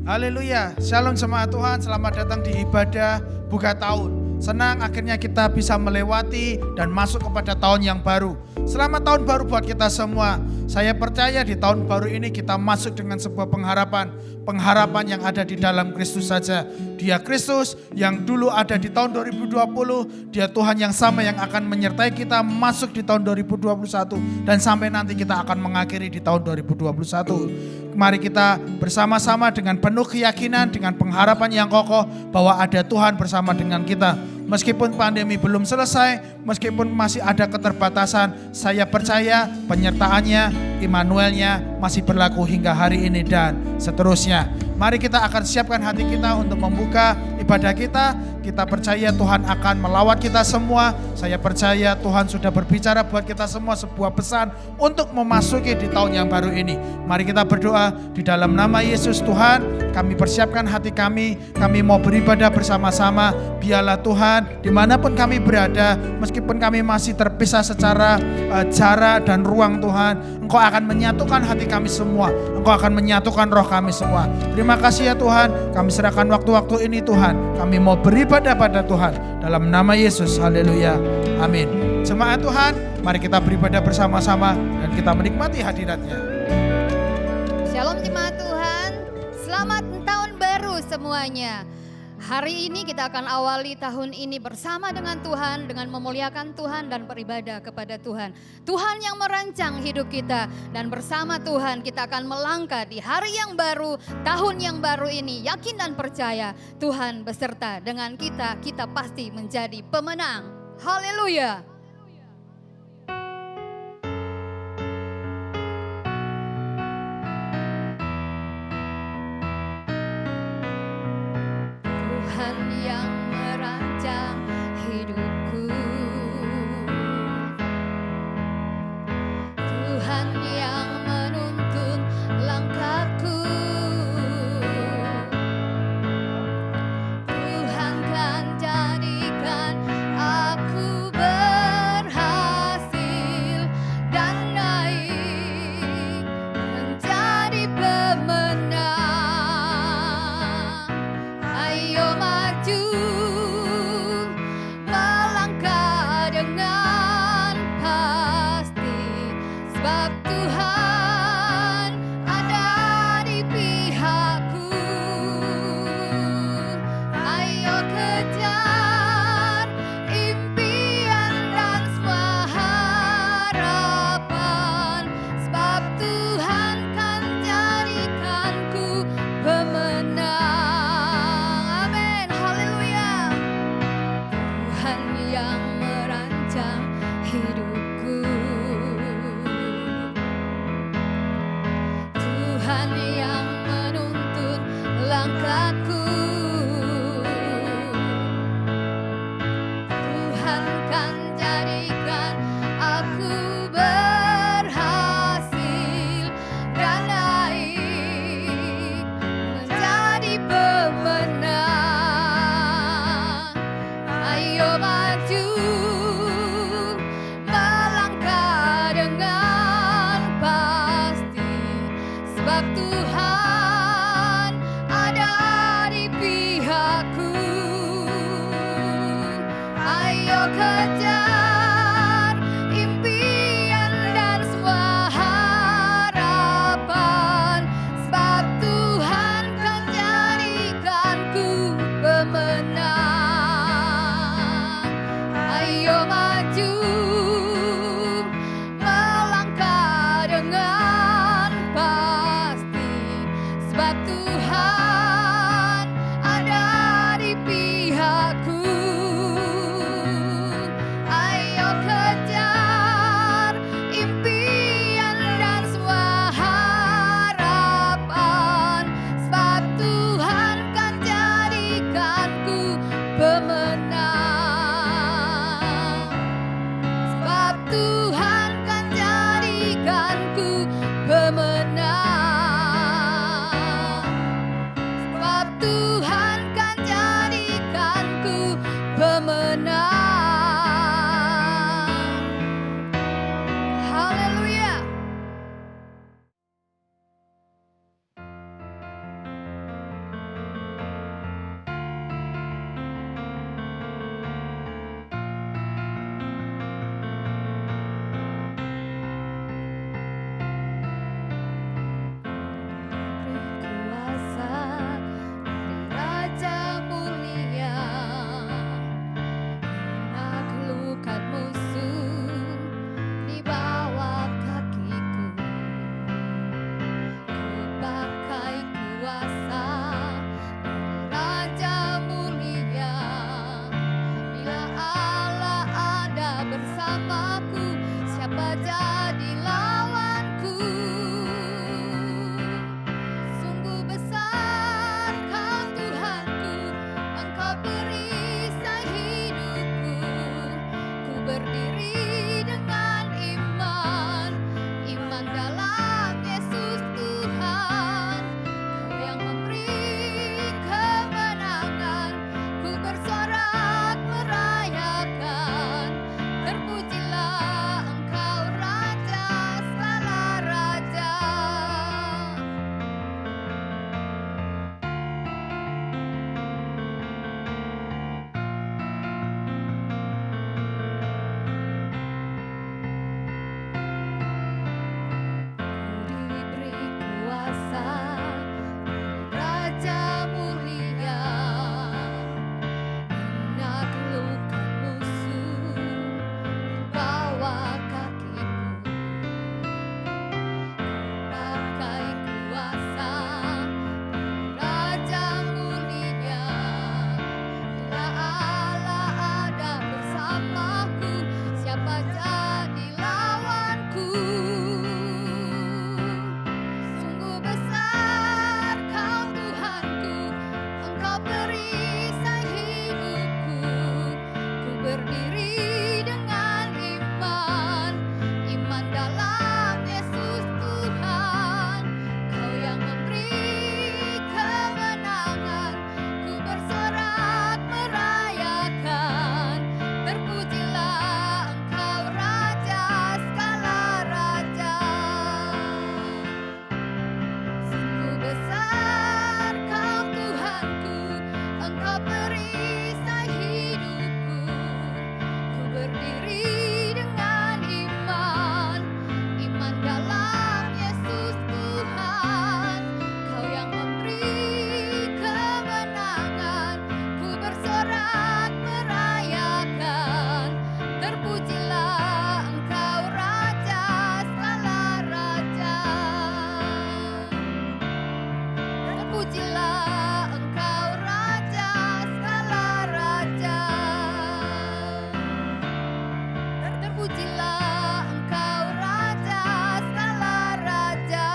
Haleluya, shalom jemaat Tuhan, selamat datang di ibadah buka tahun. Senang akhirnya kita bisa melewati dan masuk kepada tahun yang baru. Selamat tahun baru buat kita semua. Saya percaya di tahun baru ini kita masuk dengan sebuah pengharapan. Pengharapan yang ada di dalam Kristus saja. Dia Kristus yang dulu ada di tahun 2020. Dia Tuhan yang sama yang akan menyertai kita masuk di tahun 2021. Dan sampai nanti kita akan mengakhiri di tahun 2021. Mari kita bersama-sama dengan penuh keyakinan, dengan pengharapan yang kokoh bahwa ada Tuhan bersama dengan kita. Meskipun pandemi belum selesai, meskipun masih ada keterbatasan, saya percaya penyertaannya, Immanuelnya masih berlaku hingga hari ini dan seterusnya. Mari kita akan siapkan hati kita untuk membuka ibadah kita. Kita percaya Tuhan akan melawat kita semua. Saya percaya Tuhan sudah berbicara buat kita semua sebuah pesan untuk memasuki di tahun yang baru ini. Mari kita berdoa di dalam nama Yesus. Tuhan, kami persiapkan hati kami. Kami mau beribadah bersama-sama. Biarlah Tuhan, dimanapun kami berada, meskipun kami masih terpisah secara jarak dan ruang Tuhan, Engkau akan menyatukan hati kami semua. Engkau akan menyatukan roh kami semua. Terima kasih ya Tuhan, kami serahkan waktu-waktu ini Tuhan. Kami mau beribadah pada Tuhan. Dalam nama Yesus, haleluya, amin. Jemaat Tuhan, mari kita beribadah bersama-sama dan kita menikmati hadirat-Nya. Shalom jemaat Tuhan, selamat tahun baru semuanya. Hari ini kita akan awali tahun ini bersama dengan Tuhan, dengan memuliakan Tuhan dan beribadah kepada Tuhan. Tuhan yang merancang hidup kita dan bersama Tuhan kita akan melangkah di hari yang baru, tahun yang baru ini. Yakin dan percaya Tuhan beserta dengan kita, kita pasti menjadi pemenang. Haleluya. Tuhan yang merancang hidupku, Tuhan yang menuntun langkahku, Tuhan kan jadikan aku berhasil dan naik menjadi pemenang. Ayo maju terpujilah Engkau Raja segala raja. Terpujilah Engkau Raja segala raja.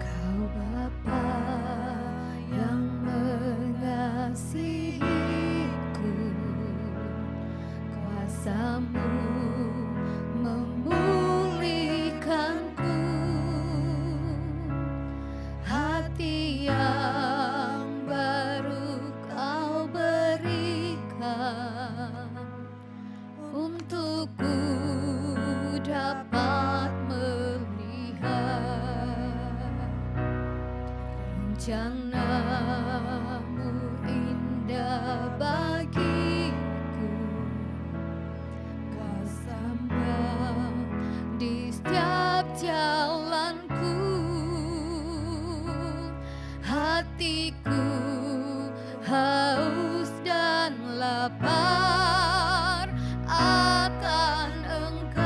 Kau Bapa yang mengasihiku, kuasa-Mu memulihkanku, hati yang baru Kau berikan, untukku dapat melihat rencana-Mu indah bagiku. Kau sambut di setiap jalanku, hatiku haus dan lapar akan Engkau.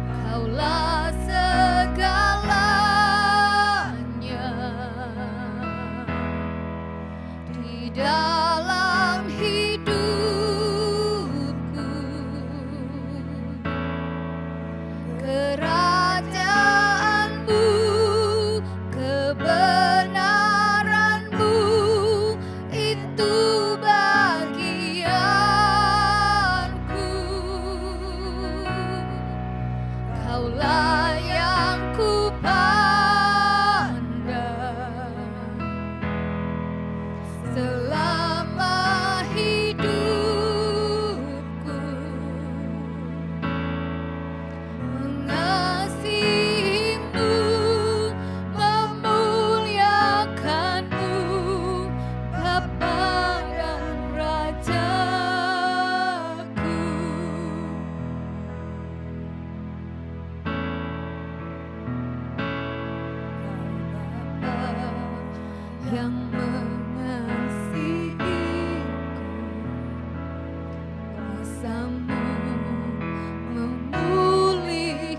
Kaulah segalanya di dalam hidupku. Kerajaan-Mu, kebenaran-Mu, itu bagianku. Kaulah yang ku pandang selama hidupku, mengasihi-Mu, memuliakan-Mu, Bapa dan Rajaku. Bapa yang mengasihiku, kuasa-Mu memulihkanku,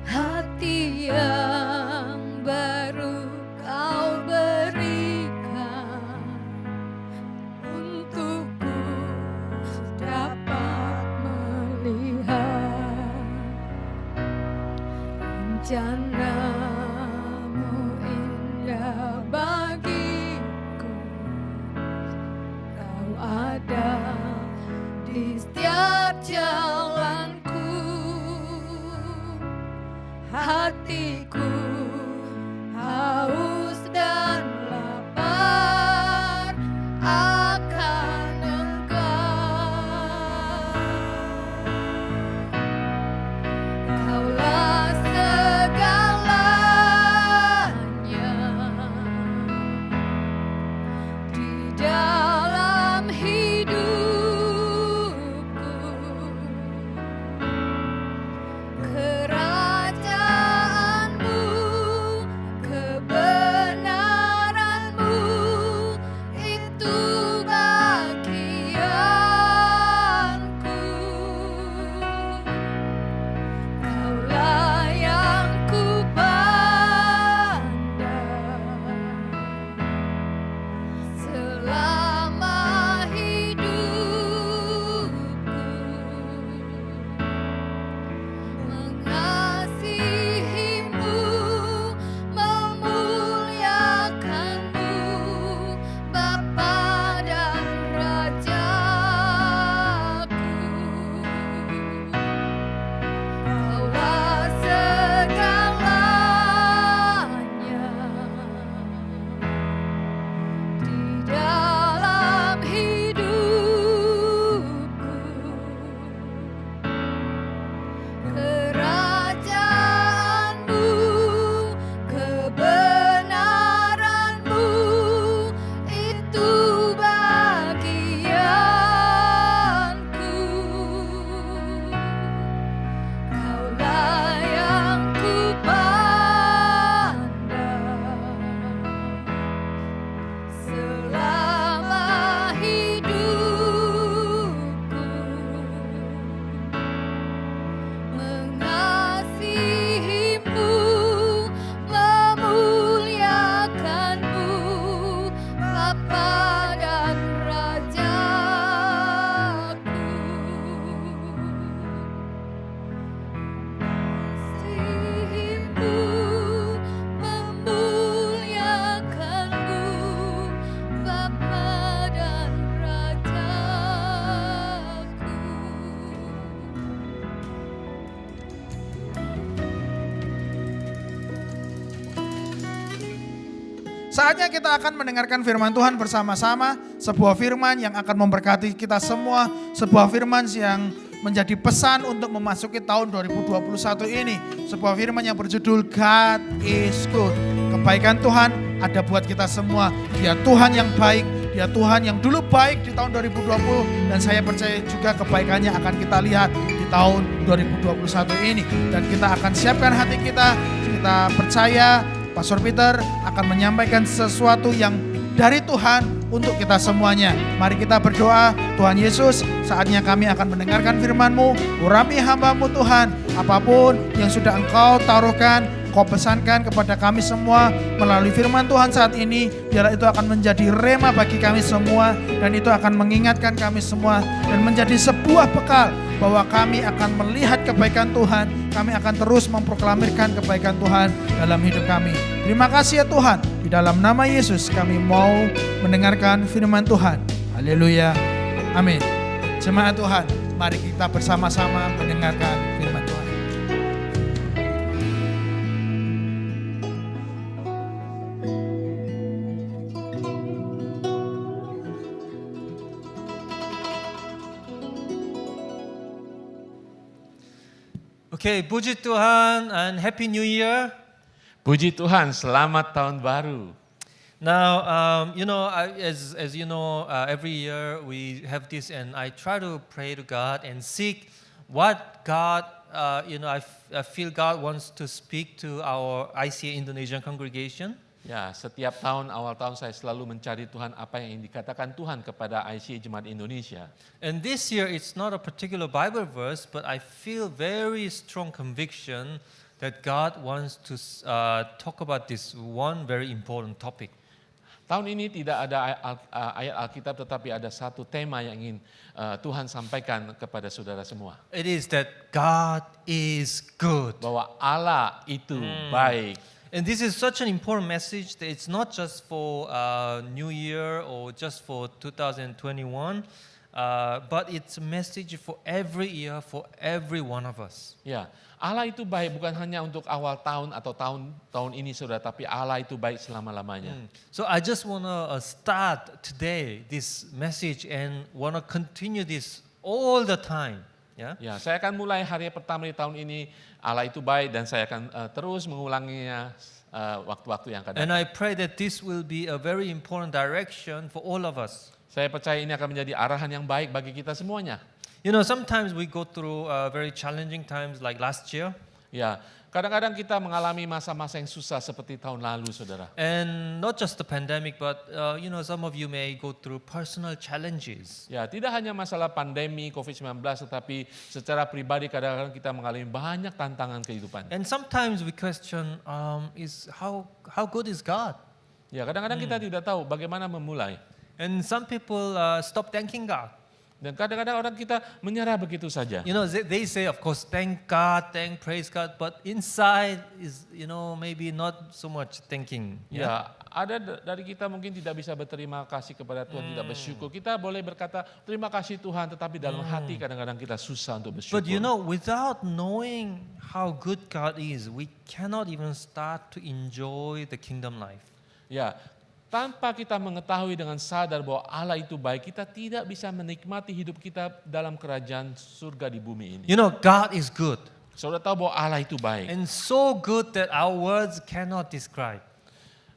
hati yang baru Kau berikan, untukku dapat melihat rencana-Mu indah bagiku. Kau ada di setiap jalanku, hatiku haus dan lapar akan Engkau. Kaulah segalanya di dalam hidupku. Kerajaan Saatnya kita akan mendengarkan firman Tuhan bersama-sama. Sebuah firman yang akan memberkati kita semua. Sebuah firman yang menjadi pesan untuk memasuki tahun 2021 ini. Sebuah firman yang berjudul God is good. Kebaikan Tuhan ada buat kita semua. Dia Tuhan yang baik. Dia Tuhan yang dulu baik di tahun 2020. Dan saya percaya juga kebaikannya akan kita lihat di tahun 2021 ini. Dan kita akan siapkan hati kita. Kita percaya Pastor Peter akan menyampaikan sesuatu yang dari Tuhan untuk kita semuanya. Mari kita berdoa. Tuhan Yesus, saatnya kami akan mendengarkan firman-Mu. Urapi hamba-Mu Tuhan. Apapun yang sudah Engkau taruhkan, Kau pesankan kepada kami semua melalui firman Tuhan saat ini. Biarlah itu akan menjadi rema bagi kami semua. Dan itu akan mengingatkan kami semua. Dan menjadi sebuah bekal bahwa kami akan melihat kebaikan Tuhan. Kami akan terus memproklamirkan kebaikan Tuhan dalam hidup kami. Terima kasih ya Tuhan. Di dalam nama Yesus kami mau mendengarkan firman Tuhan. Haleluya. Amin. Jemaat Tuhan, mari kita bersama-sama mendengarkan firman Tuhan. Okay, puji Tuhan and Happy New Year. Puji Tuhan, selamat tahun baru. Now, as you know, every year we have this, and I try to pray to God and seek what God, I feel God wants to speak to our ICA Indonesian congregation. Ya, setiap tahun awal tahun saya selalu mencari Tuhan apa yang dikatakan Tuhan kepada ICA Jemaat Indonesia. And this year it's not a particular Bible verse, but I feel very strong conviction that God wants to talk about this one very important topic. Tahun ini tidak ada ayat Alkitab, tetapi ada satu tema yang ingin Tuhan sampaikan kepada saudara semua. It is that God is good. Bahwa Allah itu baik. And this is such an important message that it's not just for New Year or just for 2021, but it's a message for every year, for every one of us. Ya, Allah itu baik bukan hanya untuk awal tahun atau tahun ini saudara, tapi Allah itu baik selama-lamanya. So I just want to start today this message and want to continue this all the time. Yeah? Ya, saya akan mulai hari pertama di tahun ini, Allah itu baik, dan saya akan terus mengulanginya waktu-waktu yang akan datang. And I pray that this will be a very important direction for all of us. Saya percaya ini akan menjadi arahan yang baik bagi kita semuanya. You know, sometimes we go through very challenging times like last year. Ya, kadang-kadang kita mengalami masa-masa yang susah seperti tahun lalu, saudara. And not just the pandemic, but some of you may go through personal challenges. Ya, tidak hanya masalah pandemi COVID-19, tetapi secara pribadi kadang-kadang kita mengalami banyak tantangan kehidupan. And sometimes we question, is how good is God? Ya, kadang-kadang kita tidak tahu bagaimana memulai. And some people stop thanking God. Dan kadang-kadang orang kita menyerah begitu saja. You know, they say, of course, thank God, praise God, but inside is, maybe not so much thanking. Ya, ada dari kita mungkin tidak bisa berterima kasih kepada Tuhan, tidak bersyukur. Kita boleh berkata terima kasih Tuhan, tetapi dalam hati kadang-kadang kita susah untuk bersyukur. But without knowing how good God is, we cannot even start to enjoy the kingdom life. Ya, tanpa kita mengetahui dengan sadar bahwa Allah itu baik, kita tidak bisa menikmati hidup kita dalam kerajaan surga di bumi ini. You know, God is good. Saudara tahu bahwa Allah itu baik. And so good that our words cannot describe.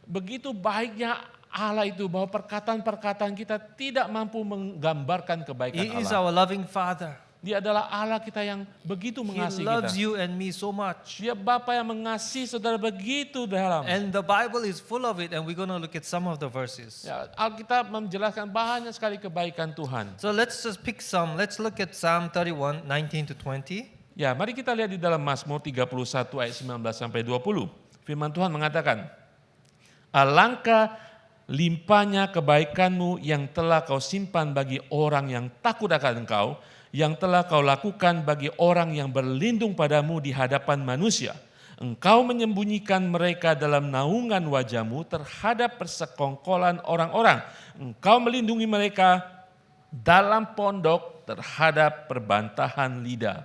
Begitu baiknya Allah itu bahwa perkataan-perkataan kita tidak mampu menggambarkan kebaikan He is Allah. our loving Father. Dia adalah Allah kita yang begitu He mengasihi loves kita. you and me so much. Dia Bapa yang mengasihi saudara begitu dalam. And the Bible is full of it, and we're going to look at some of the verses. Ya, Alkitab menjelaskan banyak sekali kebaikan Tuhan. So let's just pick some. Let's look at Psalm 31, 19 to 20. Ya, mari kita lihat di dalam Mazmur 31 ayat 19 sampai 20. Firman Tuhan mengatakan, alangkah limpahnya kebaikanmu yang telah kau simpan bagi orang yang takut akan engkau, yang telah kau lakukan bagi orang yang berlindung padamu di hadapan manusia. Engkau menyembunyikan mereka dalam naungan wajahmu terhadap persekongkolan orang-orang. Engkau melindungi mereka dalam pondok terhadap perbantahan lidah.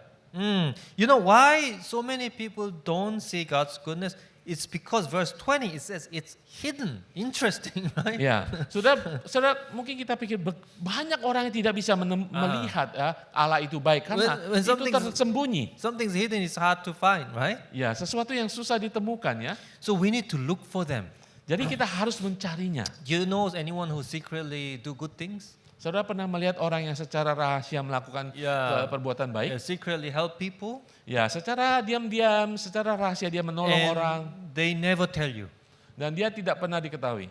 You know why so many people don't see God's goodness? it's because verse 20 it says it's hidden. Interesting, right? Ya, saudara mungkin kita pikir banyak orang yang tidak bisa melihat ya, Allah itu baik karena When itu something's- tersembunyi. Something's hidden is hard to find, right? Ya, sesuatu yang susah ditemukan ya. So we need to look for them. Jadi kita harus mencarinya. Do you know anyone who secretly do good things? Saudara pernah melihat orang yang secara rahasia melakukan Ya. perbuatan baik? Secretly help people Ya, secara diam-diam, secara rahasia dia menolong orang and they never tell you. dan dia tidak pernah diketahui.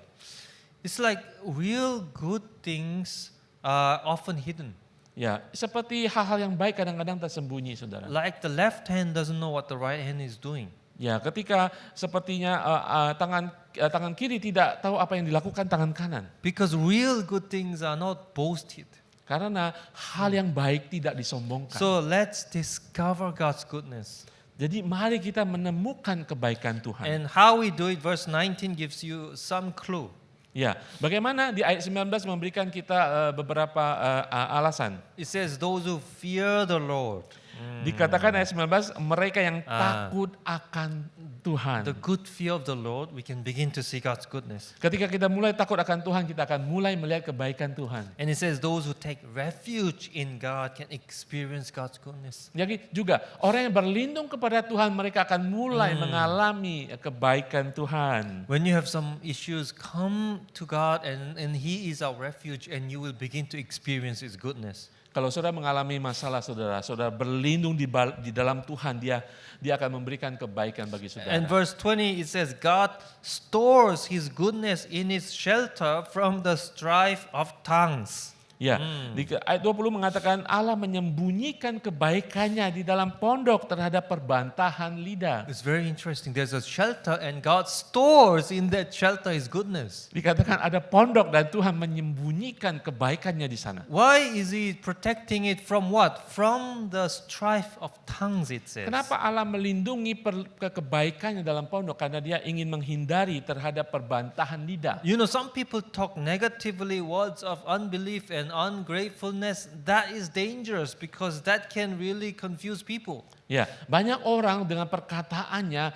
It's like real good things are often hidden. Ya, seperti hal-hal yang baik kadang-kadang tersembunyi, saudara. Like the left hand doesn't know what the right hand is doing. Ya, ketika sepertinya tangan kiri tidak tahu apa yang dilakukan tangan kanan. Because real good things are not boasted. Karena hal yang baik tidak disombongkan. So let's discover God's goodness. Jadi mari kita menemukan kebaikan Tuhan. And how we do it, verse 19 gives you some clue. Ya, bagaimana di ayat 19 memberikan kita beberapa alasan. It says, those who fear the Lord. Dikatakan ayat 19, mereka yang takut akan Tuhan. The good fear of the Lord, we can begin to see God's goodness. Ketika kita mulai takut akan Tuhan, kita akan mulai melihat kebaikan Tuhan. And it says, those who take refuge in God can experience God's goodness. Jadi juga orang yang berlindung kepada Tuhan, mereka akan mulai mengalami kebaikan Tuhan. When you have some issues, come to God and He is our refuge and you will begin to experience His goodness. Kalau saudara mengalami masalah saudara berlindung di dalam Tuhan, dia akan memberikan kebaikan bagi saudara. And verse 20 it says, God stores His goodness in His shelter from the strife of tongues. Ya, di ayat 20 mengatakan Allah menyembunyikan kebaikannya di dalam pondok terhadap perbantahan lidah. It's very interesting. There's a shelter and God stores in that shelter His goodness. Dikatakan ada pondok dan Tuhan menyembunyikan kebaikannya di sana. Why is He protecting it from what? From the strife of tongues, it says. Kenapa Allah melindungi kebaikannya dalam pondok? Karena dia ingin menghindari terhadap perbantahan lidah. You know, some people talk negatively words of unbelief and ungratefulness. That is dangerous because that can really confuse people. Ya, banyak orang dengan perkataannya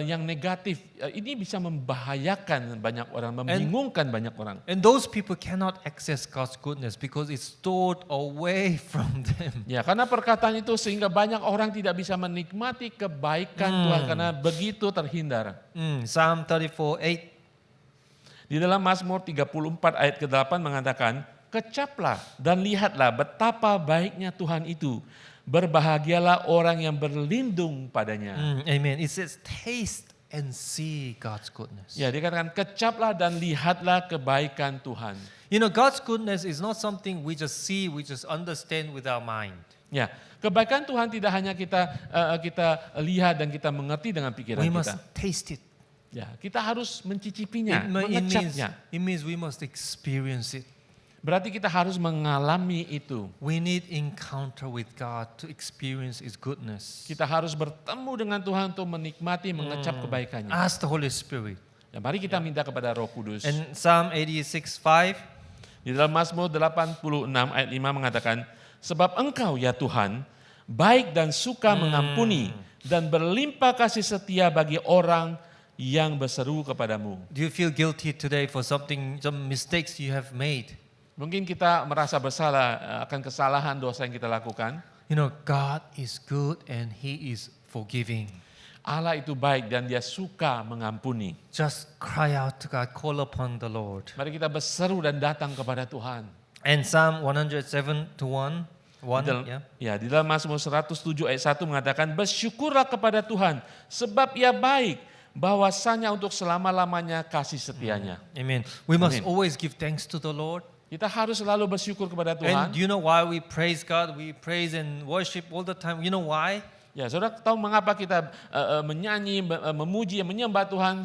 yang negatif, ini bisa membahayakan banyak orang, membingungkan banyak orang. And those people cannot access God's goodness because it's stored away from them. Ya, karena perkataan itu sehingga banyak orang tidak bisa menikmati kebaikan Tuhan karena begitu terhindar. Psalm 34:8. Di dalam Mazmur 34 ayat ke-8 mengatakan, kecaplah dan lihatlah betapa baiknya Tuhan itu. Berbahagialah orang yang berlindung padanya. Amen. It says taste and see God's goodness. Ya, dikatakan kecaplah dan lihatlah kebaikan Tuhan. You know, God's goodness is not something we just see, we just understand with our mind. Ya, kebaikan Tuhan tidak hanya kita lihat dan kita mengerti dengan pikiran We must kita. taste it. Ya, kita harus mencicipinya, mengecapnya. It means we must experience it. Berarti kita harus mengalami itu. We need encounter with God to experience His goodness. Kita harus bertemu dengan Tuhan untuk menikmati, mengecap kebaikannya. Ask the Holy Spirit. Ya, mari kita minta kepada Roh Kudus. And Psalm 86:5. Di dalam Mazmur 86 ayat 5 mengatakan, sebab Engkau ya Tuhan, baik dan suka mengampuni dan berlimpah kasih setia bagi orang yang berseru kepadamu. Do you feel guilty today for some mistakes you have made? Mungkin kita merasa bersalah akan kesalahan dosa yang kita lakukan. You know, God is good and He is forgiving. Allah itu baik dan Dia suka mengampuni. Just cry out to God, call upon the Lord. Mari kita berseru dan datang kepada Tuhan. And Psalm 107:1, Di dalam Mazmur 107 ayat 1 mengatakan, bersyukurlah kepada Tuhan sebab Ia baik, bahwasanya untuk selama-lamanya kasih setianya. Amen. We must Amen. always give thanks to the Lord. Kita harus selalu bersyukur kepada Tuhan. And do you know why we praise God? We praise and worship all the time. You know why? Ya, saudara tahu mengapa kita menyanyi, memuji, menyembah Tuhan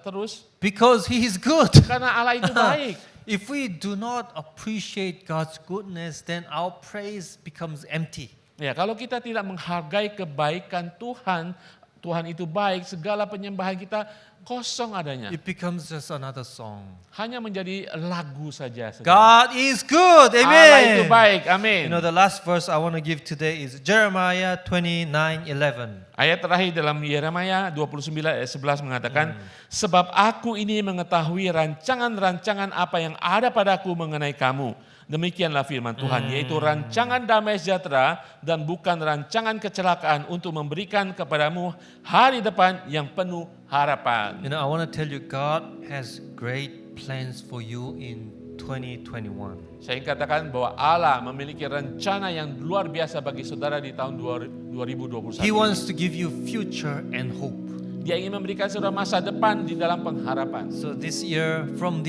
terus? Because He is good. Karena Allah itu baik. If we do not appreciate God's goodness, then our praise becomes empty. Ya, kalau kita tidak menghargai kebaikan Tuhan, Tuhan itu baik, segala penyembahan kita kosong adanya. It becomes just another song. Hanya menjadi lagu saja. God is good. Allah itu Amen. baik, amin. You know, the last verse I want to give today is Jeremiah 29:11. Ayat terakhir dalam Yeremia 29 ayat 11 mengatakan, sebab aku ini mengetahui rancangan-rancangan apa yang ada padaku mengenai kamu. Demikianlah firman Tuhan, yaitu rancangan damai sejahtera dan bukan rancangan kecelakaan untuk memberikan kepadamu hari depan yang penuh harapan. You know, I want to tell you, God has great plans for you in 2021. Saya ingin katakan bahwa Allah memiliki rencana yang luar biasa bagi saudara di tahun 2021. He wants to give you future and hope. Dia ingin memberikan saudara masa depan di dalam pengharapan. So this year, from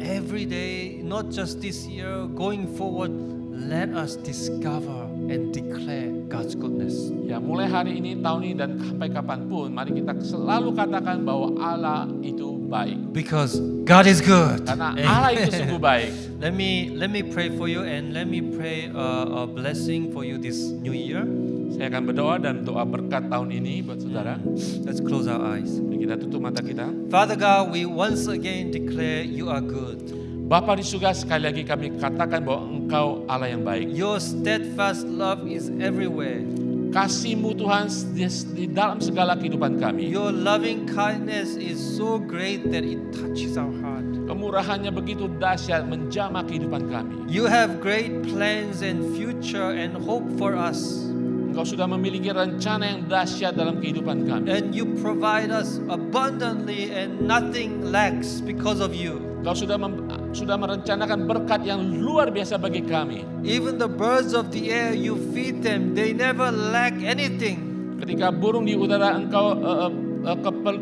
every day, not just this year, going forward, let us discover and declare God's goodness. Ya, mulai hari ini, tahun ini, dan sampai kapanpun, mari kita selalu katakan bahwa Allah itu baik. Because God is good. Karena Allah itu sungguh baik. Let me pray for you and let me pray a blessing for you this new year. Saya akan berdoa dan doa berkat tahun ini buat saudara. Let's close our eyes. Mari kita tutup mata kita. Father God, we once again declare you are good. Bapa di surga, sekali lagi kami katakan bahwa Engkau Allah yang baik. Your steadfast love is everywhere. Kasih-Mu Tuhan di dalam segala kehidupan kami. Your loving kindness is so great that it touches our heart. Kemurahannya begitu dahsyat menjamah kehidupan kami. You have great plans and future and hope for us. Engkau sudah memiliki rencana yang dahsyat dalam kehidupan kami. And you provide us abundantly and nothing lacks because of you. Engkau sudah merencanakan berkat yang luar biasa bagi kami. Even the birds of the air, you feed them. They never lack anything. Ketika burung di udara Engkau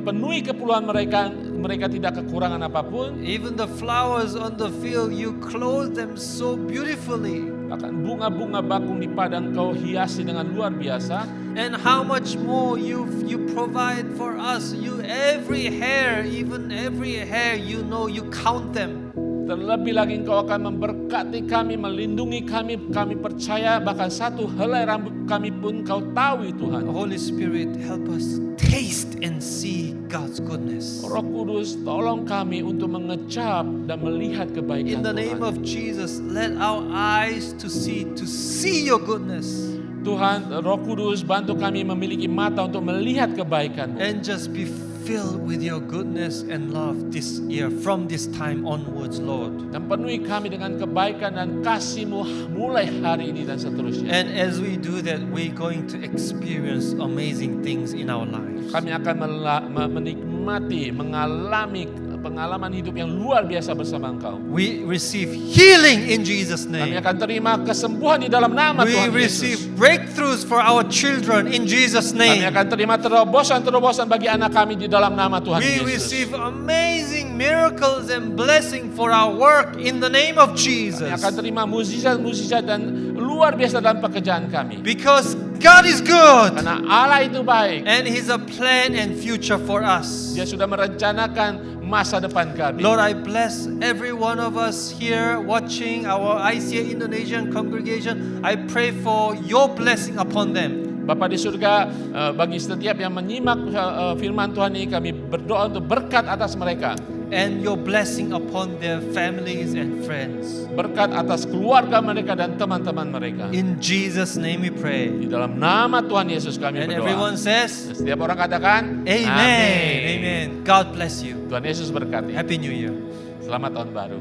penuhi keperluan mereka, mereka tidak kekurangan apapun. Even the flowers on the field, you clothe them so beautifully. Bahkan bunga-bunga bakung di padang Engkau hiasi dengan luar biasa. And how much more you provide for us. You even every hair, you know, you count them. Terlebih lagi Engkau akan memberkati kami, melindungi kami. Kami percaya bahkan satu helai rambut kami pun Engkau tahu Tuhan. Holy Spirit, help us taste and see God's goodness. Roh Kudus, tolong kami untuk mengecap dan melihat kebaikan In the name Tuhan. of Jesus, let our eyes to see your goodness. Tuhan, Roh Kudus, bantu kami memiliki mata untuk melihat kebaikan-Mu. And just be filled with your goodness and love this year, from this time onwards, Lord. Dan penuhi kami dengan kebaikan dan kasih-Mu mulai hari ini dan seterusnya. And as we do that, we're going to experience amazing things in our lives. Kami akan menikmati, mengalami pengalaman hidup yang luar biasa bersama Engkau. We receive healing in Jesus' Kami name. akan terima kesembuhan di dalam nama We Tuhan receive Yesus. breakthroughs for our children in Jesus' Kami name. akan terima terobosan-terobosan bagi anak kami di dalam nama Tuhan We Yesus. receive amazing miracles and blessing for our work in the name of Jesus. Kami akan terima mukjizat-mukjizat dan luar biasa dalam pekerjaan kami. Because God is good Karena Allah itu baik. and He's a plan and future for us. Dia sudah merencanakan masa depan kami. Lord, I bless every one of us here watching our ICA Indonesian congregation. I pray for your blessing upon them. Bapa di surga, bagi setiap yang menyimak firman Tuhan ini, kami berdoa untuk berkat atas mereka. And your blessing upon their families and friends. Berkat atas keluarga mereka dan teman-teman mereka. In Jesus' name we pray. Di dalam nama Tuhan Yesus kami And berdoa. everyone says, Setiap orang katakan, Amen. Amen. God bless you. Tuhan Yesus berkati. Happy New Year. Selamat tahun baru.